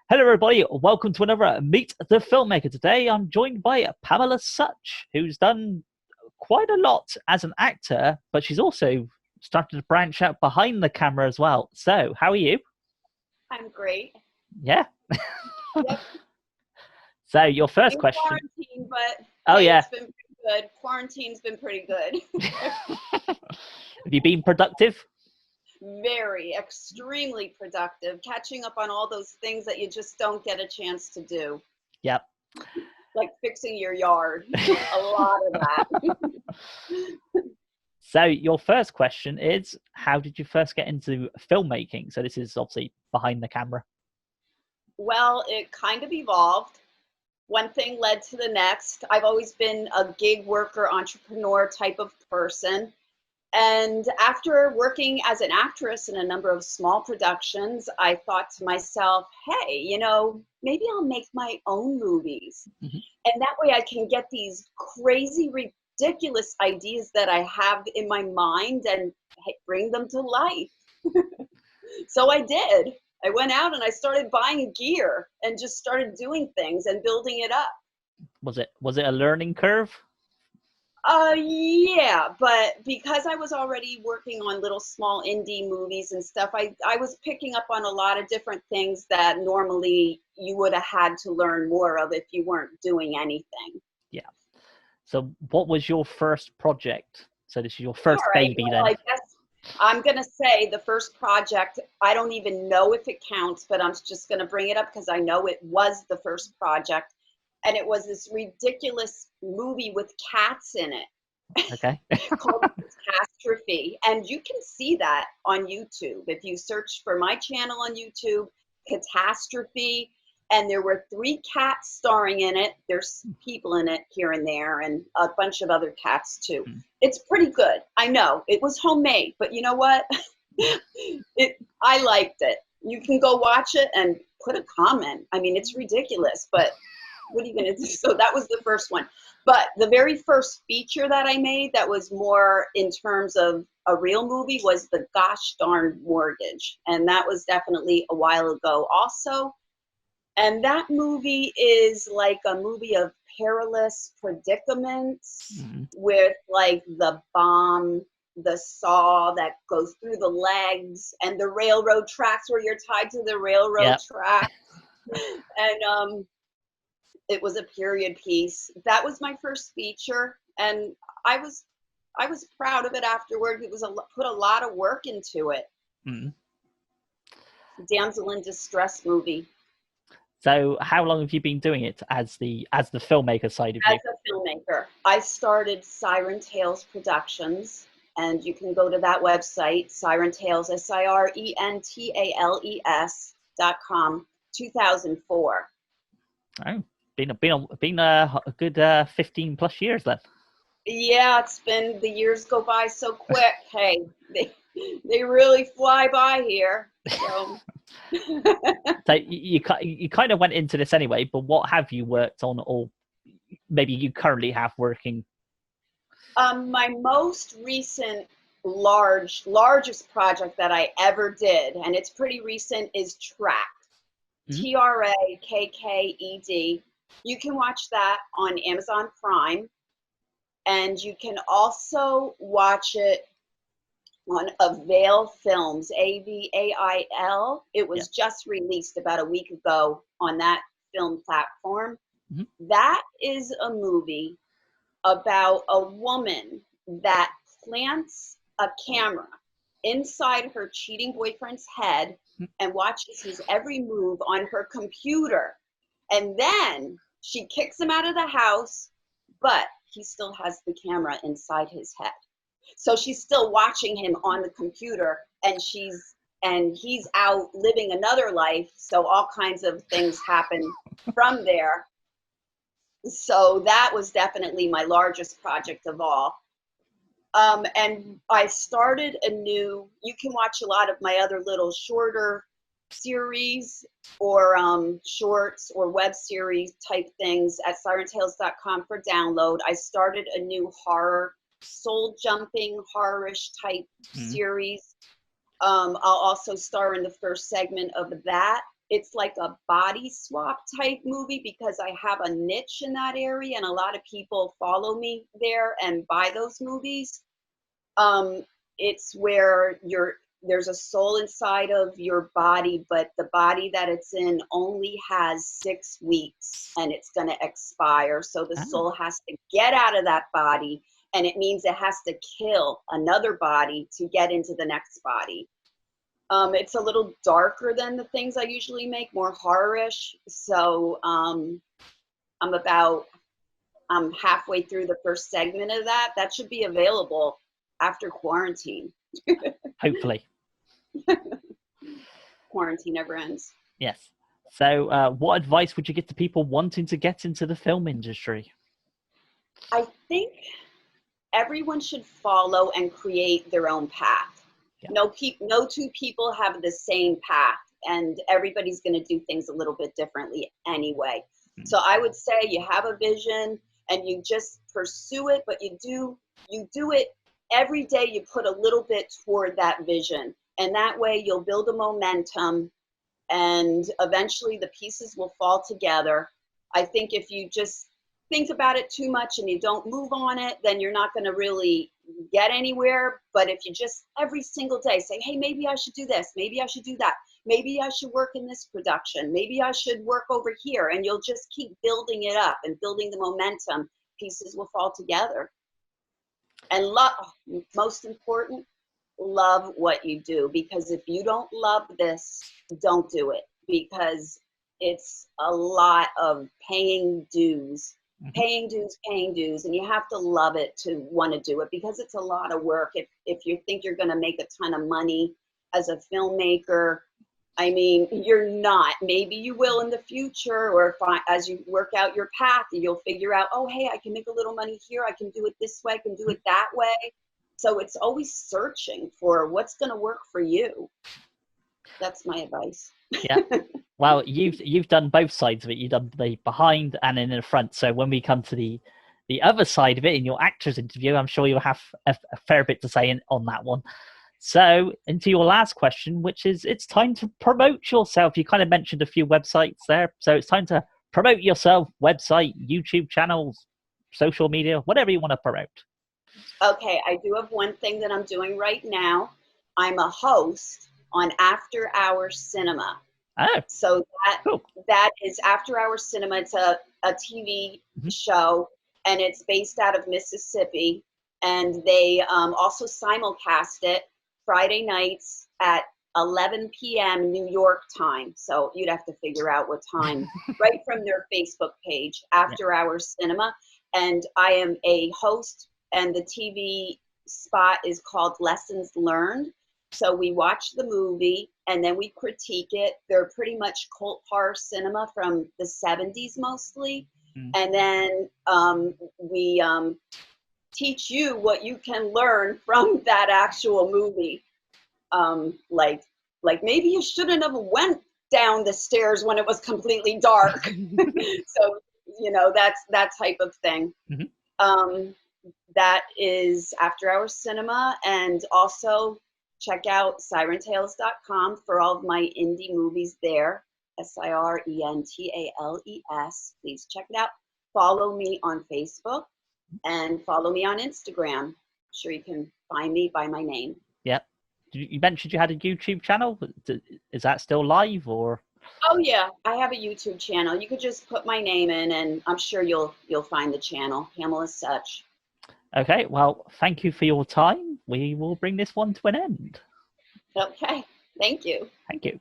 Hello, everybody. Welcome to another Meet the Filmmaker. Today, I'm joined by Pamela Sutch, who's done quite a lot as an actor, but she's also started to branch out behind the camera as well. So, how are you? I'm great. Yeah. Yep. So, your first In question. quarantine, but Oh, hey, yeah. it's been pretty good. Quarantine's been pretty good. Have you been productive? Very, extremely productive. Catching up on all those things that you just don't get a chance to do, Yep. like fixing your yard. A lot of that. So, your first question is, how did you first get into filmmaking? So, this is obviously behind the camera. Well, it kind of evolved. One thing led to the next. I've always been a gig worker, entrepreneur type of person. And after working as an actress in a number of small productions, I thought to myself, hey, maybe I'll make my own movies. Mhm. And that way I can get these crazy, ridiculous ideas that I have in my mind and bring them to life. So I did. I went out and I started buying gear and just started doing things and building it up. Was it a learning curve? Yeah, but because I was already working on little small indie movies and stuff, I was picking up on a lot of different things that normally you would have had to learn more of if you weren't doing anything. Yeah. So, what was your first project? So, this is your All first right, baby well, then? I guess I'm going to say the first project, I don't even know if it counts, but I'm just going to bring it up because I know it was the first project. And it was this ridiculous movie with cats in it. Okay. Called Catastrophe. And you can see that on YouTube. If you search for my channel on YouTube, Catastrophe, and there were 3 cats starring in it. There's people in it here and there, and a bunch of other cats too. It's pretty good. I know it was homemade, but you know what? I liked it. You can go watch it and put a comment. I mean, it's ridiculous, but what are you going to do? So that was the first one. But the very first feature that I made that was more in terms of a real movie was The Gosh Darn Mortgage. And that was definitely a while ago also. And that movie is like a movie of perilous predicaments with like the bomb, the saw that goes through the legs, and the railroad tracks where you're tied to the railroad track. And it was a period piece. That was my first feature, and I was proud of it afterward. It was put a lot of work into it. Damsel in distress movie. So, how long have you been doing it as the filmmaker side of you? As a filmmaker, I started Siren Tales Productions, and you can go to that website, Siren Tales, SIRENTALES.com, 2004. Oh, been a good 15 plus years then. Yeah, the years go by so quick. Hey, they really fly by here. So. So you kind of went into this anyway, but what have you worked on, or maybe you currently have working? My most recent largest project that I ever did, and it's pretty recent, is Tracked. TRAKKED. You can watch that on Amazon Prime, and you can also watch it on Avail Films, AVAIL. It was just released about a week ago on that film platform. That is a movie about a woman that plants a camera inside her cheating boyfriend's head and watches his every move on her computer. And then she kicks him out of the house, but he still has the camera inside his head. So she's still watching him on the computer, and he's out living another life. So all kinds of things happen from there. So that was definitely my largest project of all. And I started you can watch a lot of my other little shorter series or shorts or web series type things at sirentales.com for download. I started a new soul jumping horror-ish type series. I'll also star in the first segment of that. it's like a body swap type movie because I have a niche in that area and a lot of people follow me there and buy those movies. It's where there's a soul inside of your body, but the body that it's in only has 6 weeks and it's going to expire. So the soul has to get out of that body, and it means it has to kill another body to get into the next body. It's a little darker than the things I usually make, more horror-ish. So I'm halfway through the first segment of that. That should be available after quarantine. Hopefully. Quarantine never ends. Yes. So what advice would you give to people wanting to get into the film industry? I think everyone should follow and create their own path. Yeah. No two people have the same path, and everybody's going to do things a little bit differently anyway. Mm-hmm. So I would say you have a vision and you just pursue it, but you do it every day. You put a little bit toward that vision, and that way you'll build a momentum, and eventually the pieces will fall together. I think if you just think about it too much and you don't move on it, then you're not going to really get anywhere. But if you just every single day say, hey, maybe I should do this, maybe I should do that, maybe I should work in this production, maybe I should work over here, and you'll just keep building it up and building the momentum, pieces will fall together. And most important, love what you do, because if you don't love this, don't do it, because it's a lot of paying dues, and you have to love it to want to do it, because it's a lot of work. If you think you're going to make a ton of money as a filmmaker, I mean, you're not. Maybe you will in the future, or as you work out your path, you'll figure out, oh, hey, I can make a little money here, I can do it this way, I can do it that way. So it's always searching for what's going to work for you. That's my advice. Yeah. Well, you've done both sides of it. You've done the behind and in the front. So when we come to the other side of it in your actor's interview, I'm sure you'll have a fair bit to say on that one. So into your last question, which is, it's time to promote yourself. You kind of mentioned a few websites there. So it's time to promote yourself, website, YouTube channels, social media, whatever you want to promote. Okay, I do have one thing that I'm doing right now. I'm a host on After Hours Cinema. Oh, so cool. That is After Hours Cinema. It's a TV show, and it's based out of Mississippi. And they also simulcast it Friday nights at 11 p.m. New York time. So you'd have to figure out what time, right from their Facebook page, After Hours Cinema. And I am a host, and the TV spot is called Lessons Learned. So we watch the movie and then we critique it. They're pretty much cult horror cinema from the 70s mostly. And then we teach you what you can learn from that actual movie. Like maybe you shouldn't have went down the stairs when it was completely dark. So, that type of thing. That is After Hours Cinema. And also check out sirentales.com for all of my indie movies there. SIRENTALES. Please check it out. Follow me on Facebook and follow me on Instagram. I'm sure you can find me by my name. Yep. You mentioned you had a YouTube channel. Is that still live, or? Oh yeah, I have a YouTube channel. You could just put my name in, and I'm sure you'll find the channel, Pamela Sutch. Okay, well, thank you for your time. We will bring this one to an end. Okay, thank you. Thank you.